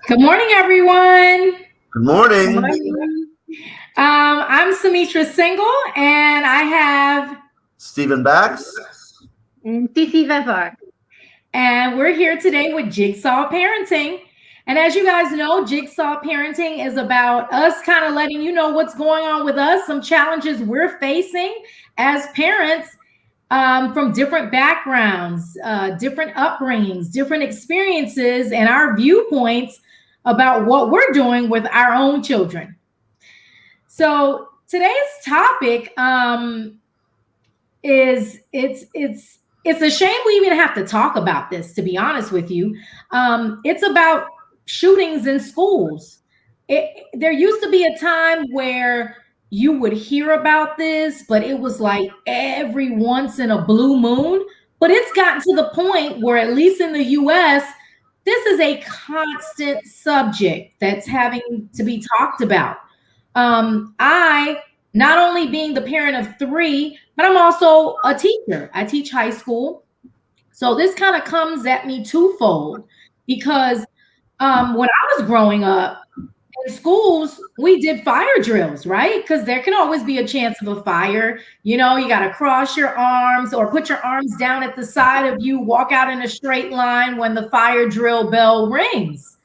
Good morning, everyone. Good Good morning, morning. I'm Sumitra Single, and I have, Stephen Bax. And Sissy Vevar. and we're here today with Jigsaw Parenting. And as you guys know, Jigsaw Parenting is about us kind of letting you know what's going on with us, some challenges we're facing as parents from different backgrounds, different upbringings, different experiences, and our viewpoints about what we're doing with our own children. So today's topic is it's a shame we even have to talk about this. To be honest with you, it's about shootings in schools. There used to be a time where you would hear about this, but it was like every once in a blue moon. But it's gotten to the point where, at least in the U.S., this is a constant subject that's having to be talked about. I, not only being the parent of three, but I'm also a teacher. I teach high school. So this kind of comes at me twofold because when I was growing up in schools, we did fire drills, right? Because there can always be a chance of a fire. You know, you got to cross your arms or put your arms down at the side of you, walk out in a straight line when the fire drill bell rings.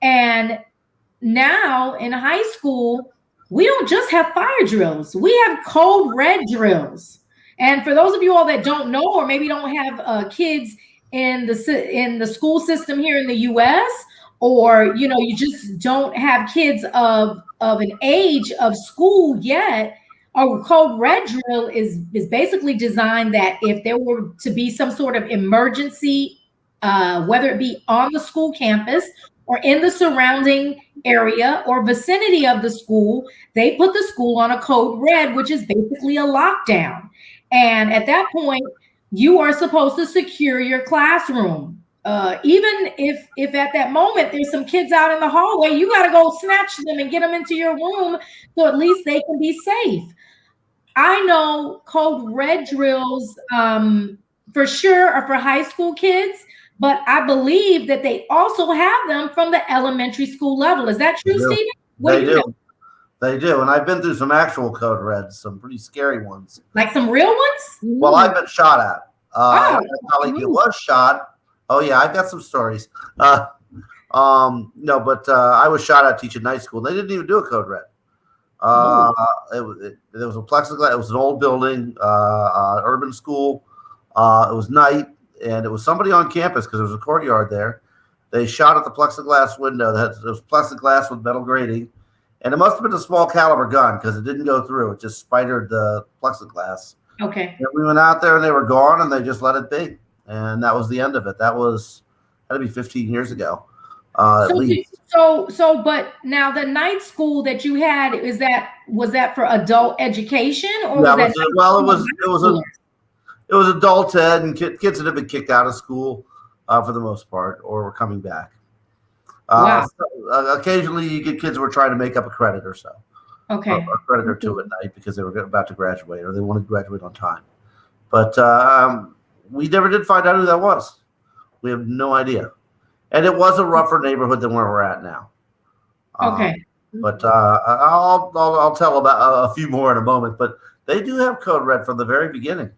And now in high school, we don't just have fire drills, we have code red drills. And for those of you all that don't know, or maybe don't have kids in the school system here in the US, or you just don't have kids of an age of school yet, a code red drill is basically designed that if there were to be some sort of emergency, whether it be on the school campus or in the surrounding area or vicinity of the school, they put the school on a code red, which is basically a lockdown. And at that point, you are supposed to secure your classroom. Even if at that moment there's some kids out in the hallway, you got to go snatch them and get them into your room so at least they can be safe. I know code red drills for sure are for high school kids, but I believe that they also have them from the elementary school level. Is that They true, do. Stephen? What do They you know? do. They do. And I've been through some actual code reds, some pretty scary ones. Like some real ones? Well, I've Mm. been shot at. I Oh, had a colleague who Mm. was shot. Oh, yeah, I've got some stories. No, but I was shot at teaching night school. They didn't even do a code red. oh, Uh, there was a plexiglass. It was an old building, urban school. It was night, and it was somebody on campus because there was a courtyard there. They shot at the plexiglass window. There was plexiglass with metal grating, and it must have been a small caliber gun because it didn't go through. It just spidered the plexiglass. okay. And we went out there, and they were gone, and they just let it be, and that was the end of it. That'd be 15 years ago, at So, least. but now the night school that you had, was that for adult education or Yeah, was it that was. Well, for it high was schoolers? it was adult ed, and kids that had been kicked out of school for the most part, or were coming back. Wow. Occasionally, you get kids who were trying to make up a credit or so, or Okay. a credit or two Okay. at night because they were about to graduate or they wanted to graduate on time. But we never did find out who that was. We have no idea. And it was a rougher neighborhood than where we're at now. Okay. But I'll tell about a few more in a moment. But they do have code red from the very beginning.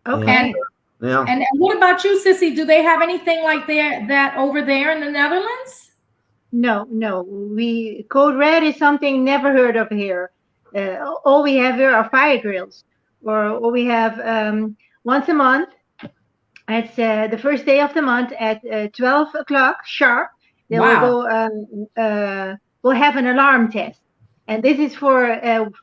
And And Okay. yeah, and what about you, Sissy? Do they have anything like that over there in the Netherlands? No, no. We code red is something never heard of here. All we have here are fire drills, or all we have once a month. It's the first day of the month at 12 o'clock sharp. They will Wow. go. We'll have an alarm test, and this is for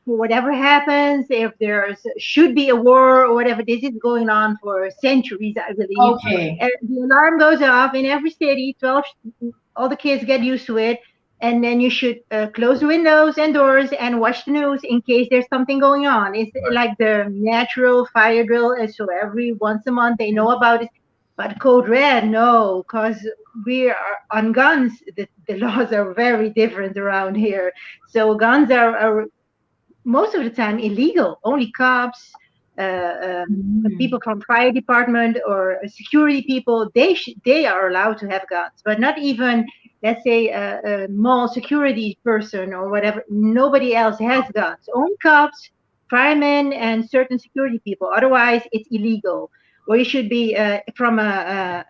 whatever happens. If there's should be a war or whatever, this is going on for centuries, I believe. Okay. And the alarm goes off in every city. 12. All the kids get used to it, and then you should close the windows and doors and watch the news in case there's something going on. It's right. like the natural fire drill, and so every once a month they know about it. But code red, no, because we are on guns. The laws are very different around here. So guns are most of the time illegal. Only cops, Mm. people from fire department or security people, they are allowed to have guns, but not even let's say a mall security person or whatever, nobody else has guns. Only cops, firemen, and certain security people. Otherwise, it's illegal. Or you should be from a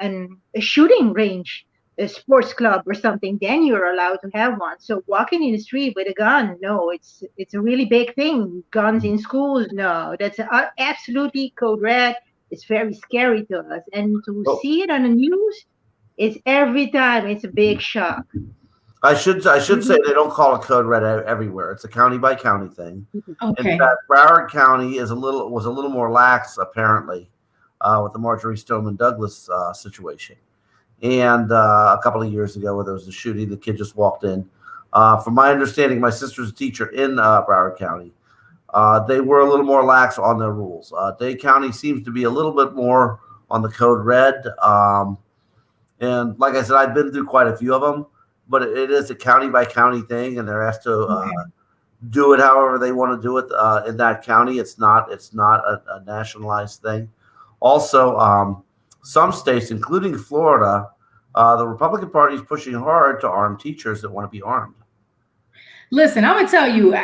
shooting range, a sports club or something. Then you're allowed to have one. So walking in the street with a gun, no, it's a really big thing. Guns in schools, no, that's absolutely code red. It's very scary to us, and to Oh, see it on the news, it's every time it's a big shock. I should say Mhm. they don't call it code red everywhere. It's a county by county thing. In Okay. fact, Broward County was a little more lax apparently with the Marjorie Stoneman Douglas situation. And a couple of years ago, where there was a shooting, the kid just walked in. From my understanding, my sister's a teacher in Broward County. They were a little more lax on their rules. Dade County seems to be a little bit more on the code red. And like I said, I've been through quite a few of them, but it is a county by county thing, and they're asked to Okay. do it however they want to do it in that county. It's not a nationalized thing. Also, some states, including Florida, the Republican Party is pushing hard to arm teachers that want to be armed. Listen, I'm gonna tell you,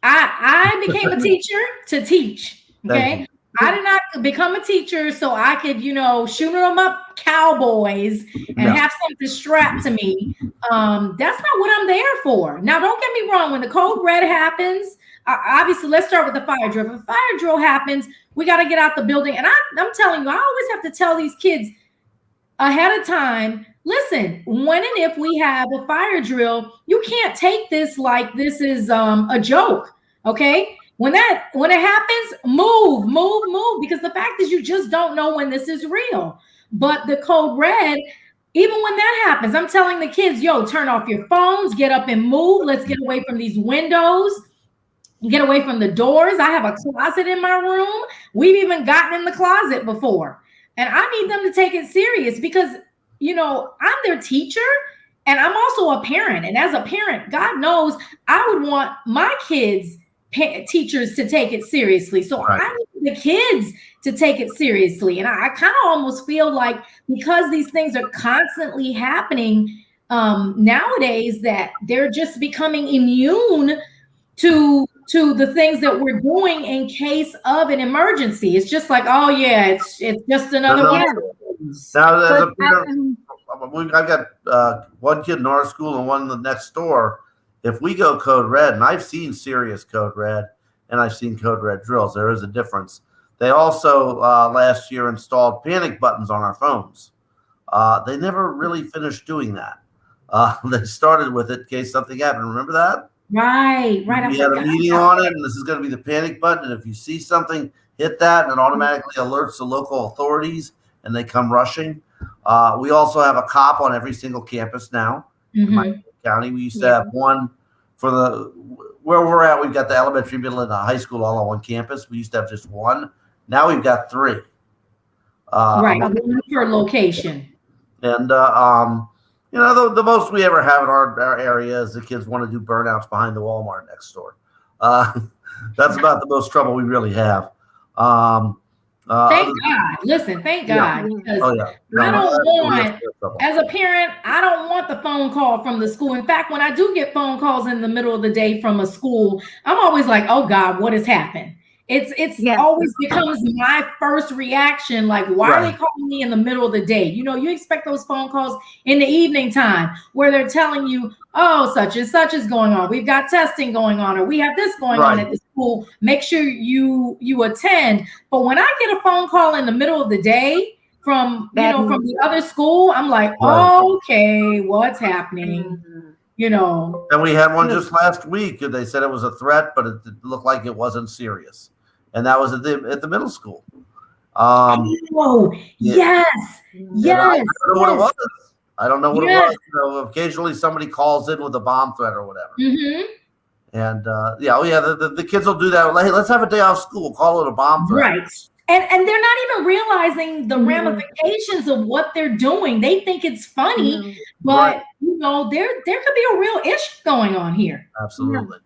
I became a teacher to teach. Thank Okay, you. I did not become a teacher so I could, shoot them up cowboys and No, have something strapped to me. That's not what I'm there for. Now, don't get me wrong. When the code red happens, obviously, let's start with the fire drill. If a fire drill happens, we got to get out the building. And I'm telling you, I always have to tell these kids ahead of time. Listen, when and if we have a fire drill, you can't take this like this is a joke. Okay. When it happens, move, because the fact is you just don't know when this is real. But the code red, even when that happens, I'm telling the kids, yo, turn off your phones, get up and move. Let's get away from these windows, get away from the doors. I have a closet in my room. We've even gotten in the closet before. And I need them to take it serious because, I'm their teacher and I'm also a parent. And as a parent, God knows I would want my kids' teachers to take it seriously. So right. I need the kids to take it seriously. And I kind of almost feel like because these things are constantly happening nowadays, that they're just becoming immune to the things that we're doing in case of an emergency. It's just like, oh yeah, it's just No, another one no. Yeah, of those. Now, as but a parent, I've got one kid in our school and one in the next door. If we go code red, and I've seen serious code red, and I've seen code red drills, there is a difference. They also last year installed panic buttons on our phones. They never really finished doing that. They started with it in case something happened. Remember that? Right. I We had a forgot meeting about on it, that. and this is going to be the panic button. And if you see something, hit that, and it automatically alerts the local authorities, and they come rushing. We also have a cop on every single campus now in my Hmm. county. We used to yeah. have one for where we're at. We've got the elementary, middle, and the high school all on one campus. We used to have just one. Now we've got three. Right, Okay. one per location. And the most we ever have in our area is the kids want to do burnouts behind the Walmart next door. Uh, that's about the most trouble we really have. Thank Other God. Listen, thank Yeah. God, Yeah. because Oh yeah. I No, don't absolutely, want, that's trouble. as a parent, I don't want the phone call from the school. In fact, when I do get phone calls in the middle of the day from a school, I'm always like, oh God, what has happened? It's Yeah. always becomes my first reaction, like, why are Right. they calling me in the middle of the day? You expect those phone calls in the evening time where they're telling you, oh, such and such is going on. We've got testing going on, or we have this going on Right. at the school. Make sure you attend. But when I get a phone call in the middle of the day from Bad from news. the other school, I'm like, Right. okay, what's happening? Mm. And we had one Good. just last week. They said it was a threat, but it looked like it wasn't serious. And that was at the middle school. Oh, Yeah, yes, and I yes, don't know what it yes, was. I don't know what it yes. was. Occasionally somebody calls in with a bomb threat or whatever. Hmm. And the kids will do that. Like, hey, let's have a day off school. Call it a bomb threat. Right. And they're not even realizing the Mhm. ramifications of what they're doing. They think it's funny, No. Right. but there could be a real issue going on here. Absolutely.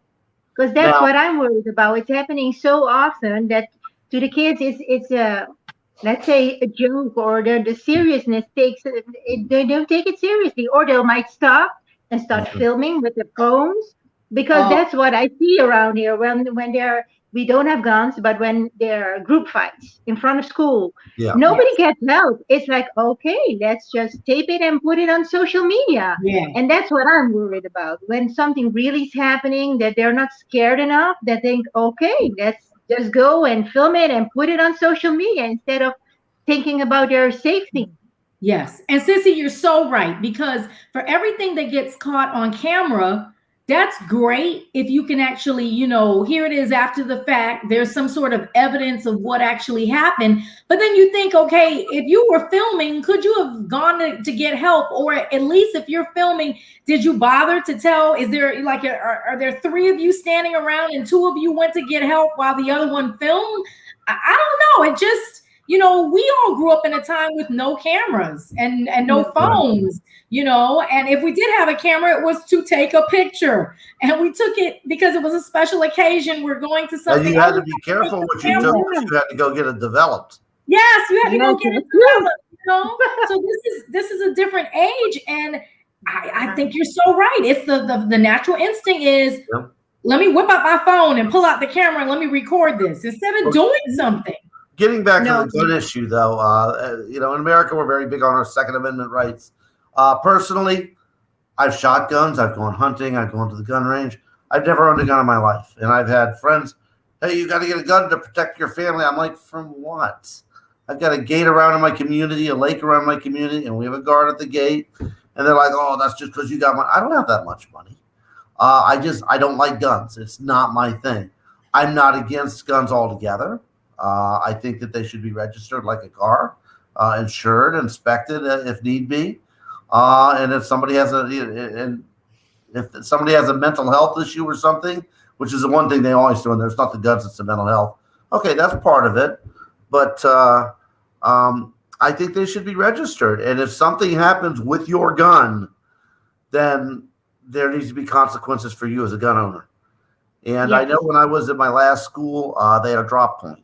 Because that's Now, what I'm worried about. It's happening so often that to the kids, it's let's say a joke, or the seriousness takes they don't take it seriously, or they might stop and start Mhm. filming with their phones, because Oh, that's what I see around here when they're we don't have guns, but when there are group fights in front of school, Yeah. nobody yes. gets help. It's like, okay, let's just tape it and put it on social media. Yeah. And that's what I'm worried about. When something really is happening, that they're not scared enough, that think, okay, let's just go and film it and put it on social media instead of thinking about their safety. Yes. And Sissy, you're so right because for everything that gets caught on camera, that's great if you can actually, here it is after the fact. There's some sort of evidence of what actually happened. But then you think, okay, if you were filming, could you have gone to get help? Or at least if you're filming, did you bother to tell? Is there like, are there three of you standing around and two of you went to get help while the other one filmed? I don't know. It just, we all grew up in a time with no cameras and no No. Right. phones, and if we did have a camera, it was to take a picture. And we took it because it was a special occasion. We're going to And something. you had Oh, we to be have to take careful the what you took camera. because you had to go get it developed. Yes, you had to Yes, go get it that's true. developed. So this is a different age. And I think you're so right. It's the natural instinct is Yeah. let me whip out my phone and pull out the camera and let me record this instead of Well, doing something. getting back to the No. gun issue, though, in America, we're very big on our Second Amendment rights. Personally, I've shot guns. I've gone hunting. I've gone to the gun range. I've never owned a gun in my life. And I've had friends, hey, you got to get a gun to protect your family. I'm like, from what? I've got a gate around in my community, a lake around my community, and we have a guard at the gate. And they're like, oh, that's just because you got money. I don't have that much money. I don't like guns. It's not my thing. I'm not against guns altogether. I think that they should be registered like a car, insured, inspected if need be. And if somebody has a mental health issue or something, which is the one thing they always do, and there's not the guns, it's the mental health. Okay, that's part of it, but I think they should be registered. And if something happens with your gun, then there needs to be consequences for you as a gun owner. And I Yes. know when I was at my last school, they had a drop point.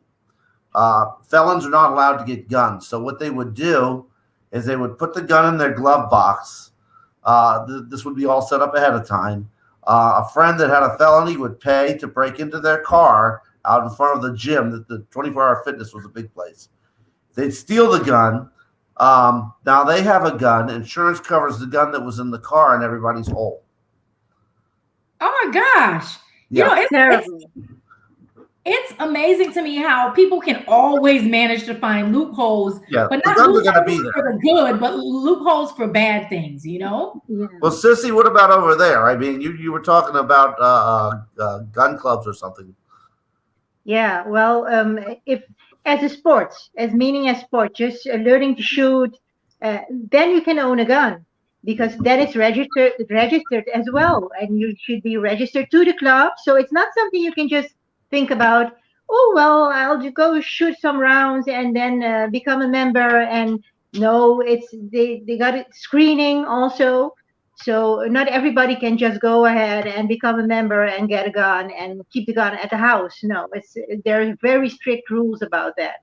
Felons are not allowed to get guns. So what they would do is they would put the gun in their glove box. This would be all set up ahead of time. A friend that had a felony would pay to break into their car out in front of the gym. The 24-hour fitness was a big place. They'd steal the gun. Now they have a gun. Insurance covers the gun that was in the car, and everybody's whole. Oh my gosh. Yeah. It's Terrible. it's amazing to me how people can always manage to find loopholes, Yeah. but The not guns are going to loopholes be there. for the good, but loopholes for bad things. Well, Yeah. Sissy, what about over there? I mean, you were talking about gun clubs or something. Yeah. Well, if as a sport, as meaning as sport, just learning to shoot, then you can own a gun, because then it's registered as well, and you should be registered to the club. So it's not something you can just think about. Oh well, I'll just go shoot some rounds and then become a member. And no, it's they got it screening also. So not everybody can just go ahead and become a member and get a gun and keep the gun at the house. No, it's there are very strict rules about that.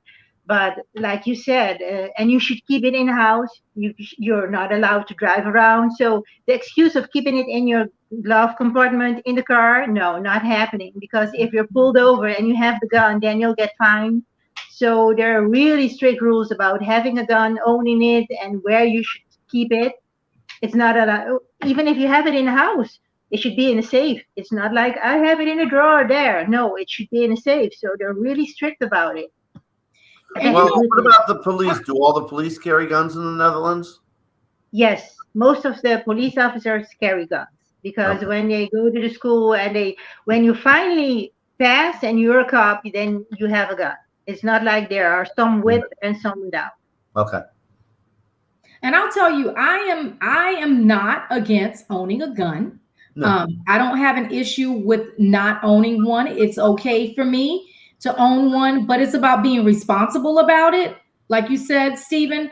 But like you said, and you should keep it in house. You're not allowed to drive around. So the excuse of keeping it in your glove compartment in the car, no, not happening. Because if you're pulled over and you have the gun, then you'll get fined. So there are really strict rules about having a gun, owning it, and where you should keep it. It's not allowed. Even if you have it in the house, it should be in a safe. It's not like I have it in a drawer there. No, it should be in a safe. So they're really strict about it. And And that's a Well, good what thing. about the police? Do all the police carry guns in the Netherlands? Yes, most of the police officers carry guns, because Okay. when they go to the school and when you finally pass and you're a cop, then you have a gun. It's not like there are some with and some without. Okay. and I'll tell you, I am not against owning a gun. No. I don't have an issue with not owning one. It's okay for me to own one, but it's about being responsible about it. Like you said, Stephen,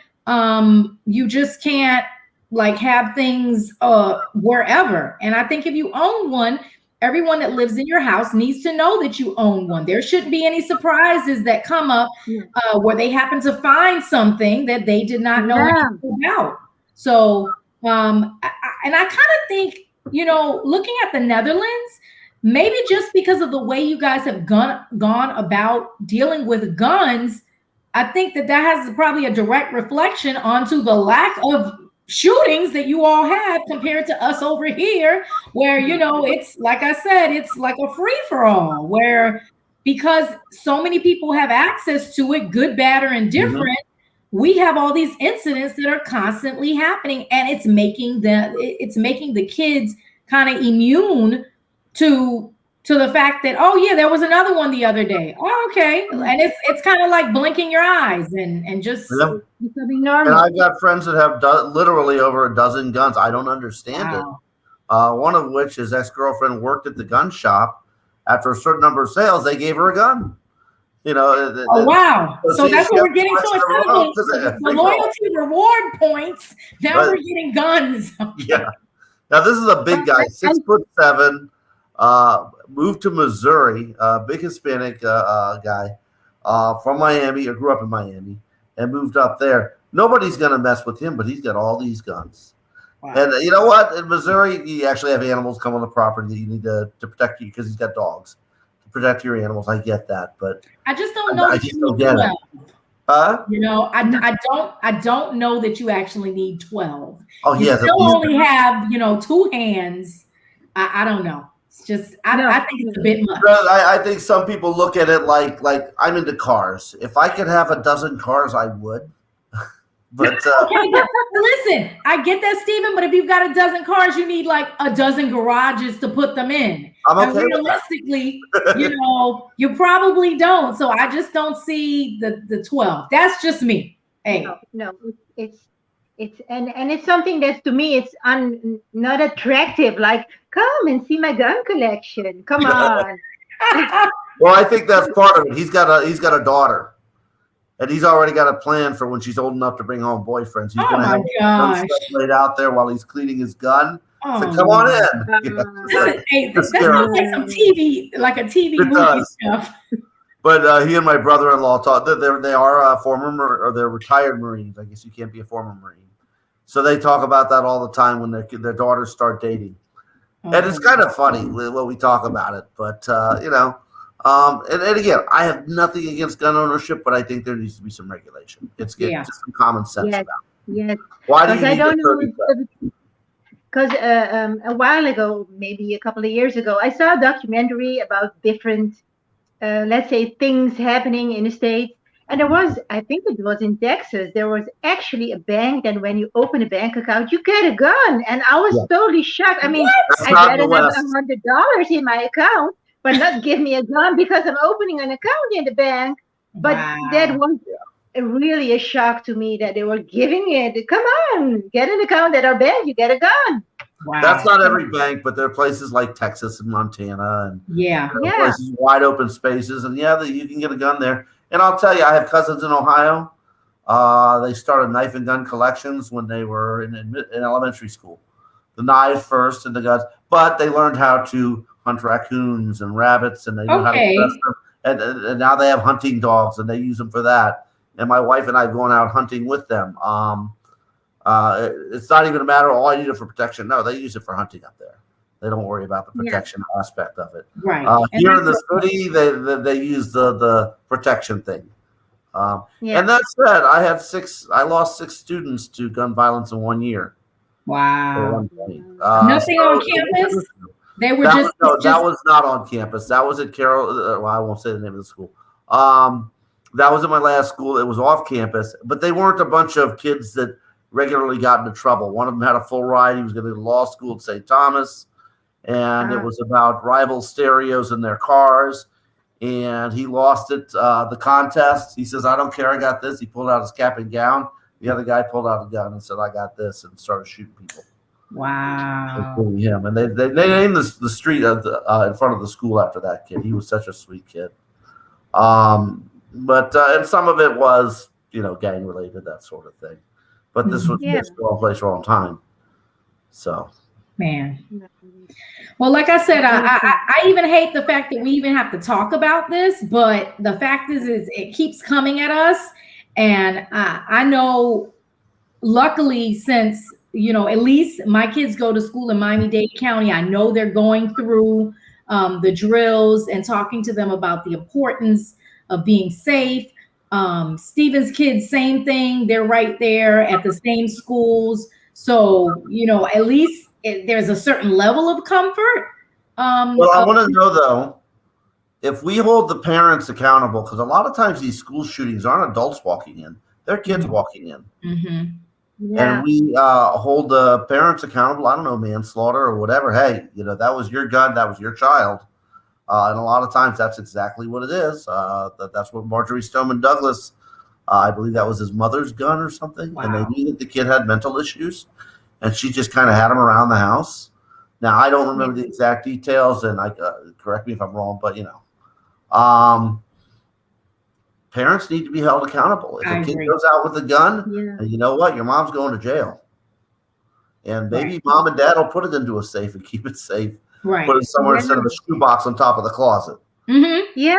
you just can't like have things wherever. And I think if you own one, everyone that lives in your house needs to know that you own one. There shouldn't be any surprises that come up Yeah. where they happen to find something that they did not know Yeah. anything about. So, and I kind of think, looking at the Netherlands, maybe just because of the way you guys have gone about dealing with guns, I think that has probably a direct reflection onto the lack of shootings that you all have compared to us over here, where it's like I said, it's like a free for all, where because so many people have access to it, good, bad, or Mhm. indifferent, we have all these incidents that are constantly happening, and it's making the kids kind of immune to the fact that, oh yeah, there was another one the other day. Oh, okay. And it's kind of like blinking your eyes and just, Yeah. Becoming And normal. I've got friends that have literally over a dozen guns. I don't understand it. wow. One of which his ex-girlfriend worked at the gun shop. After a certain number of sales, they gave her a gun. Oh wow. So So that's she what has we're getting. So selection of instead her of own because the free for all. loyalty reward points, now we're But getting guns. yeah, now this is a big But guy, I 6'7", moved to Missouri, big Hispanic guy from Miami, or grew up in Miami, and moved up there. Nobody's gonna mess with him, but he's got all these guns. Wow. And you know what? In Missouri, you actually have animals come on the property that you need to protect you because he's got dogs to protect your animals. I get that, but I just don't know I that just you don't need get it. 12. Huh? I don't know that you actually need 12. Oh, You he has at still least. only have, two hands. I don't know. It's just I no, think no. it's a bit much. Well, I think some people look at it like I'm into cars. If I could have a dozen cars, I would. But Okay, but listen, I get that, Stephen, but if you've got a dozen cars, you need like a dozen garages to put them in. I'm And okay with realistically, that. you probably don't. So I just don't see the 12. That's just me. No, Hey. no, it's and it's something that's to me it's not attractive. Like, come and see my gun collection. Come on. Well, I think that's part of it. He's got a daughter, and he's already got a plan for when she's old enough to bring home boyfriends. He's Oh going to have my all the gun gosh. stuff laid out there while he's cleaning his gun. So Oh come on wow. in. Uh, Hey, To that scare sounds him. like some TV, like a TV It movie does. stuff. But he and my brother-in-law talk. They are former or they're retired Marines. I guess you can't be a former Marine. So they talk about that all the time when their daughters start dating, and it's Okay. kind of funny when we talk about it. But and again, I have nothing against gun ownership, but I think there needs to be some regulation. It's Yeah. just some common sense yes, about it. yes. Why do Because you I need the don't know 37? because a while ago, maybe a couple of years ago, I saw a documentary about different, let's say, things happening in the States. And there was, I think it was in Texas, there was actually a bank that when you open a bank account, you get a gun. And I was Yeah, totally shocked. I mean, that's I'd not in the rather have West. $100 in my account, but not give me a gun because I'm opening an account in the bank. But that Wow. was really a shock to me that they were giving it. Come on, get an account at our bank, you get a gun. That's Wow. not Come every on. bank, but there are places like Texas and Montana and Yeah. Yeah. places wide open spaces, and yeah, you can get a gun there. And I'll tell you, I have cousins in Ohio. They started knife and gun collections when they were in elementary school. The knives first and the guns, but they learned how to hunt raccoons and rabbits, and they know how to dress Okay. them. And now they have hunting dogs, and they use them for that. And my wife and I have gone out hunting with them. It's not even a matter of, oh, I need it for protection. No, they use it for hunting up there. They don't worry about the Yeah. protection aspect of it. Right. And Here in that's the what, city, they use the protection thing. Yeah. And that said, I lost 6 students to gun violence in 1 year at wow. one point. Nothing on So it is an campus. issue. They were That just was no, it's that just was not on campus. That was at Carroll. Well, I won't say the name of the school. Um, that was at my last school. It was off campus, but they weren't a bunch of kids that regularly got into trouble. One of them had a full ride. He was going to law school at St. Thomas, and it Uh, was about rival stereos in their cars. And he lost it, the contest. He says, "I don't care. I got this." He pulled out his cap and gown. The other guy pulled out a gun and said, "I got this," and started shooting people, wow. including him. And they named the street in front of the school after that kid. He was such a sweet kid. But and some of it was, gang related, that sort of thing. But this was Mhm. yeah. just wrong place, wrong time. So Man. Well, like I said, I even hate the fact that we even have to talk about this, but the fact is it keeps coming at us. And I know, luckily, since, at least my kids go to school in Miami-Dade County, I know they're going through the drills and talking to them about the importance of being safe. Stephen's kids, same thing. They're right there at the same schools. So, at least there's a certain level of comfort. Well, I want to know, though, if we hold the parents accountable, because a lot of times these school shootings aren't adults walking in, they're kids walking in. Mm-hmm. Yeah. And we hold the parents accountable, I don't know, manslaughter or whatever. Hey, that was your gun, that was your child. And a lot of times that's exactly what it is. That's what Marjorie Stoneman Douglas, I believe that was his mother's gun or something. Wow. And they knew that the kid had mental issues. And she just kind of had him around the house. Now, I don't remember the exact details, and correct me if I'm wrong, but, parents need to be held accountable. If a kid goes out with a gun, and you know what? Your mom's going to jail. And maybe mom and dad will put it into a safe and keep it safe. Right. Put it somewhere instead of a shoebox on top of the closet. Mm-hmm. Yeah.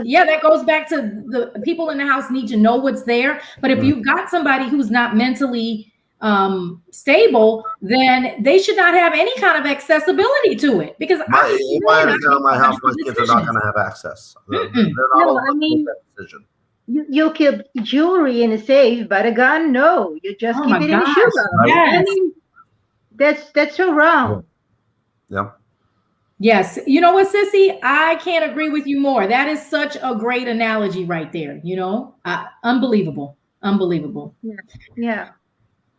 Yeah, that goes back to the people in the house need to know what's there. But if you've got somebody who's not mentally stable, then they should not have any kind of accessibility to it. Because my house, my kids are not going to have access. They're not allowed to make that decision. You'll keep jewelry in a safe, but a gun, no. You just keep it in a shoebox. Yes. I mean, that's so wrong. Yeah. Yes. You know what, Sissy? I can't agree with you more. That is such a great analogy right there. Unbelievable. Unbelievable. Yeah.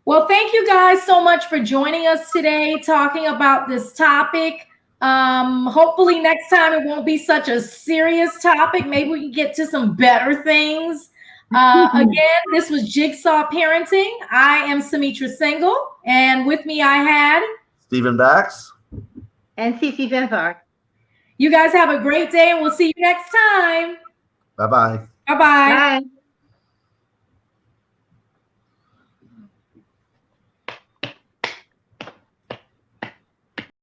Well, thank you guys so much for joining us today, talking about this topic. Hopefully next time it won't be such a serious topic. Maybe we can get to some better things. Again, this was Jigsaw Parenting. I am Sumitra Single, and with me I had Stephen Bax and Sissy Venfar. You guys have a great day, and we'll see you next time. Bye-bye. Bye-bye. Bye.